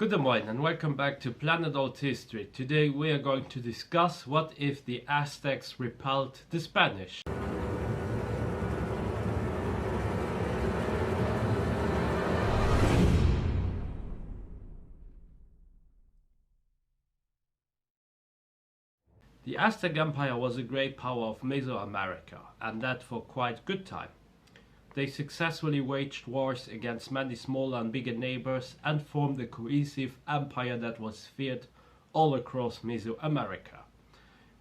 Good morning and welcome back to Planet Althistory. Today we are going to discuss what if the Aztecs repelled the Spanish. The Aztec Empire was a great power of Mesoamerica, and that for quite good time. They successfully waged wars against many smaller and bigger neighbors and formed a cohesive empire that was feared all across Mesoamerica.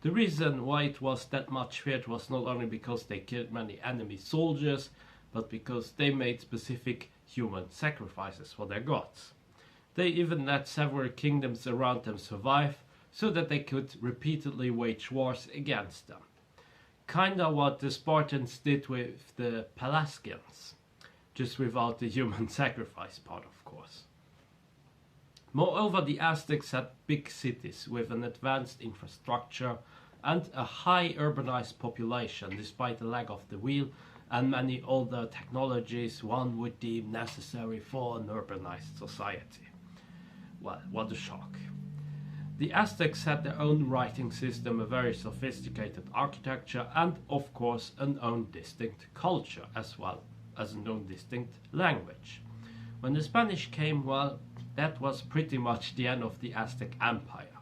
The reason why it was that much feared was not only because they killed many enemy soldiers, but because they made specific human sacrifices for their gods. They even let several kingdoms around them survive, so that they could repeatedly wage wars against them. Kinda what the Spartans did with the Pelasgians, just without the human sacrifice part, of course. Moreover, the Aztecs had big cities with an advanced infrastructure and a high urbanized population, despite the lack of the wheel and many older technologies one would deem necessary for an urbanized society. Well, what a shock. The Aztecs had their own writing system, a very sophisticated architecture, and of course an own distinct culture, as well as an own distinct language. When the Spanish came, well, that was pretty much the end of the Aztec Empire.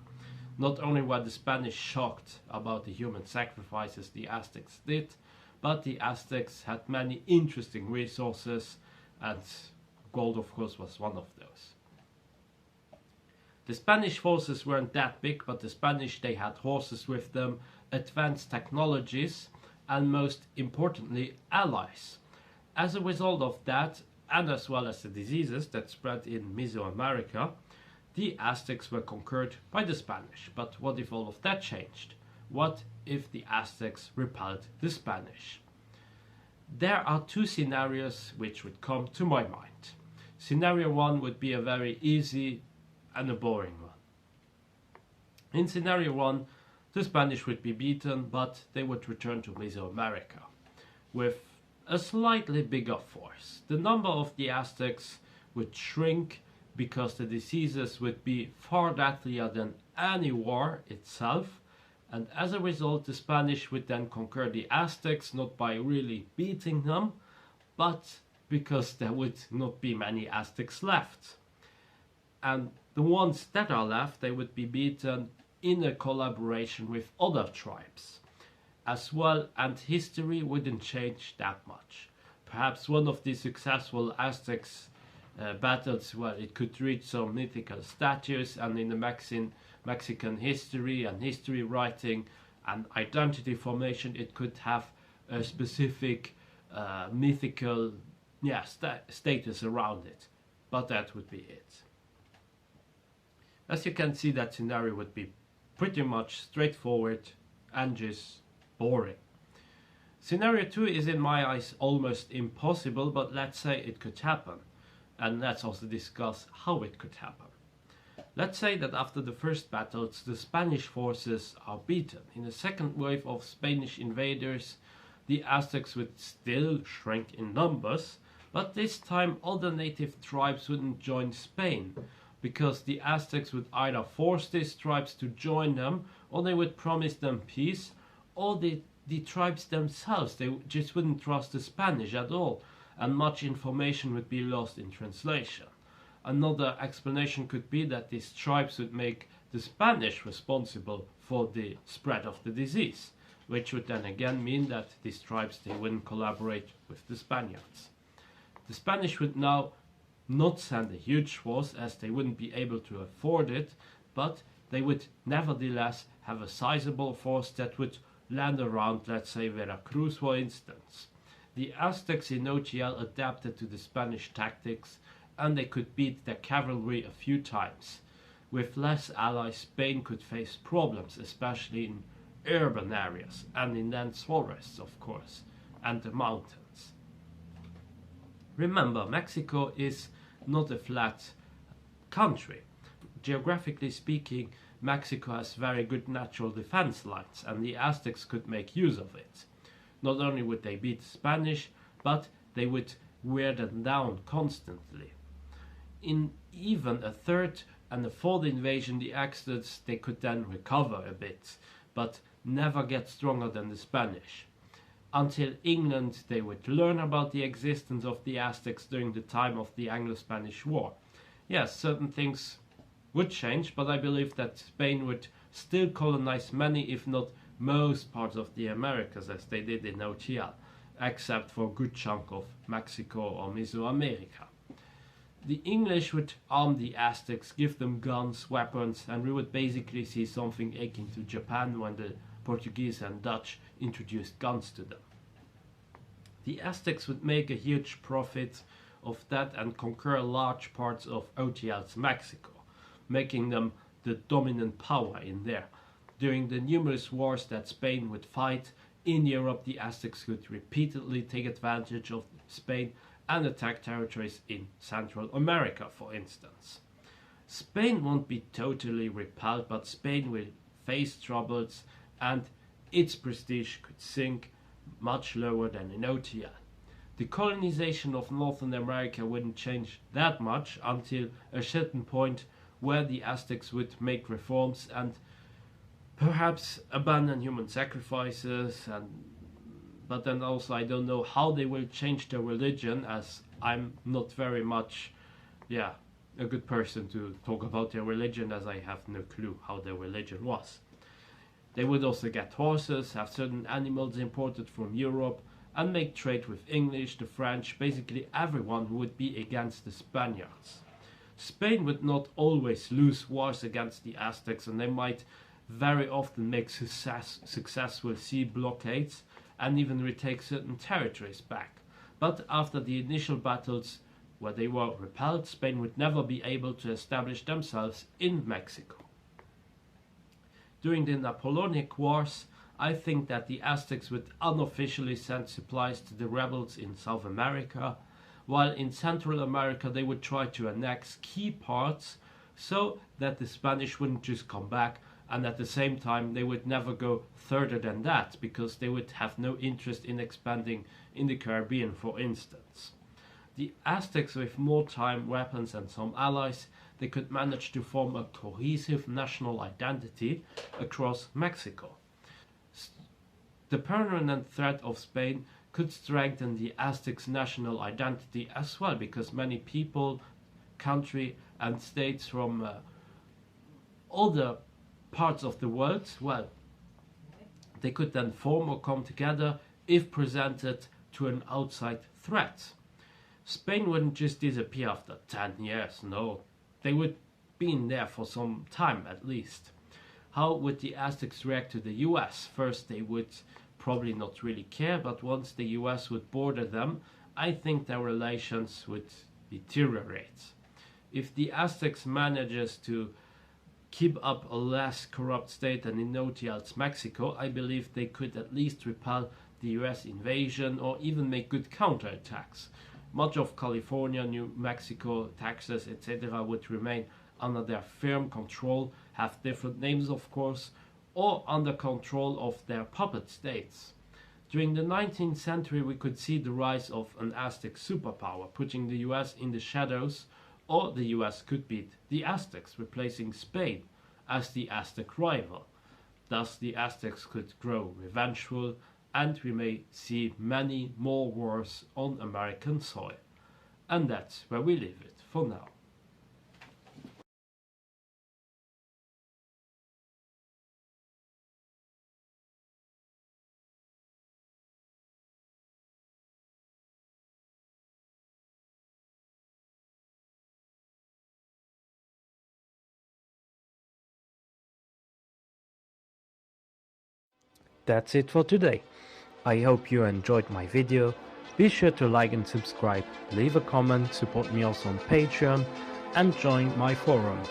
Not only were the Spanish shocked about the human sacrifices the Aztecs did, but the Aztecs had many interesting resources, and gold of course was one of those. The Spanish forces weren't that big, but the Spanish, they had horses with them, advanced technologies, and most importantly, allies. As a result of that, and as well as the diseases that spread in Mesoamerica, the Aztecs were conquered by the Spanish. But what if all of that changed? What if the Aztecs repelled the Spanish? There are two scenarios which would come to my mind. Scenario one would be a very easy and a boring one. In scenario one, the Spanish would be beaten, but they would return to Mesoamerica with a slightly bigger force. The number of the Aztecs would shrink because the diseases would be far deadlier than any war itself, and as a result the Spanish would then conquer the Aztecs, not by really beating them, but because there would not be many Aztecs left. And the ones that are left, they would be beaten in a collaboration with other tribes as well, and history wouldn't change that much. Perhaps one of the successful Aztecs battles, well, it could reach some mythical status, and in the Mexican history and history writing and identity formation, it could have a specific mythical status around it, but that would be it. As you can see, that scenario would be pretty much straightforward and just boring. Scenario 2 is in my eyes almost impossible, but let's say it could happen. And let's also discuss how it could happen. Let's say that after the first battles, the Spanish forces are beaten. In the second wave of Spanish invaders, the Aztecs would still shrink in numbers, but this time other native tribes wouldn't join Spain, because the Aztecs would either force these tribes to join them, or they would promise them peace, or the tribes themselves, they just wouldn't trust the Spanish at all, and much information would be lost in translation. Another explanation could be that these tribes would make the Spanish responsible for the spread of the disease, which would then again mean that these tribes, they wouldn't collaborate with the Spaniards. The Spanish would now not send a huge force, as they wouldn't be able to afford it, but they would nevertheless have a sizable force that would land around, let's say, Veracruz, for instance. The Aztecs in OGL adapted to the Spanish tactics, and they could beat their cavalry a few times. With less allies, Spain could face problems, especially in urban areas and in dense forests, of course, and the mountains. Remember, Mexico is not a flat country. Geographically speaking, Mexico has very good natural defense lines, and the Aztecs could make use of it. Not only would they beat the Spanish, but they would wear them down constantly. in even a third and a fourth invasion, the Aztecs, they could then recover a bit, but never get stronger than the Spanish. Until England, they would learn about the existence of the Aztecs during the time of the Anglo-Spanish War. Yes, certain things would change, but I believe that Spain would still colonize many, if not most, parts of the Americas as they did in OTL, except for a good chunk of Mexico or Mesoamerica. The English would arm the Aztecs, give them guns, weapons, and we would basically see something akin to Japan when the Portuguese and Dutch introduced guns to them. The Aztecs would make a huge profit of that and conquer large parts of OTL's Mexico, making them the dominant power in there. During the numerous wars that Spain would fight in Europe, the Aztecs could repeatedly take advantage of Spain and attack territories in Central America, for instance. Spain won't be totally repelled, but Spain will face troubles and its prestige could sink much lower than in OTL. The colonization of Northern America wouldn't change that much until a certain point where the Aztecs would make reforms and perhaps abandon human sacrifices, but then also I don't know how they will change their religion, as I'm not very much a good person to talk about their religion, as I have no clue how their religion was. They would also get horses, have certain animals imported from Europe, and make trade with English, the French, basically everyone who would be against the Spaniards. Spain would not always lose wars against the Aztecs, and they might very often make successful sea blockades and even retake certain territories back. But after the initial battles where they were repelled, Spain would never be able to establish themselves in Mexico. During the Napoleonic Wars, I think that the Aztecs would unofficially send supplies to the rebels in South America, while in Central America they would try to annex key parts so that the Spanish wouldn't just come back, and at the same time they would never go further than that because they would have no interest in expanding in the Caribbean, for instance. The Aztecs, with more time, weapons and some allies, they could manage to form a cohesive national identity across Mexico. The permanent threat of Spain could strengthen the Aztecs' national identity as well, because many people, country and states from other parts of the world, well, they could then form or come together if presented to an outside threat. Spain wouldn't just disappear after 10 years, no. They would be in there for some time at least. How would the Aztecs react to the US? First, they would probably not really care, but once the US would border them, I think their relations would deteriorate. If the Aztecs manages to keep up a less corrupt state than in OTL's Mexico, I believe they could at least repel the US invasion or even make good counterattacks. Much of California, New Mexico, Texas, etc. would remain under their firm control, have different names of course, or under control of their puppet states. During the 19th century we could see the rise of an Aztec superpower, putting the US in the shadows, or the US could beat the Aztecs, replacing Spain as the Aztec rival. Thus the Aztecs could grow revengeful, and we may see many more wars on American soil. And that's where we leave it for now. That's it for today. I hope you enjoyed my video. Be sure to like and subscribe, leave a comment, support me also on Patreon, and join my forum,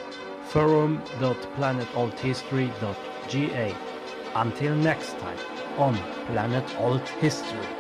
forum.planetalthistory.ga. Until next time on Planet Alt History.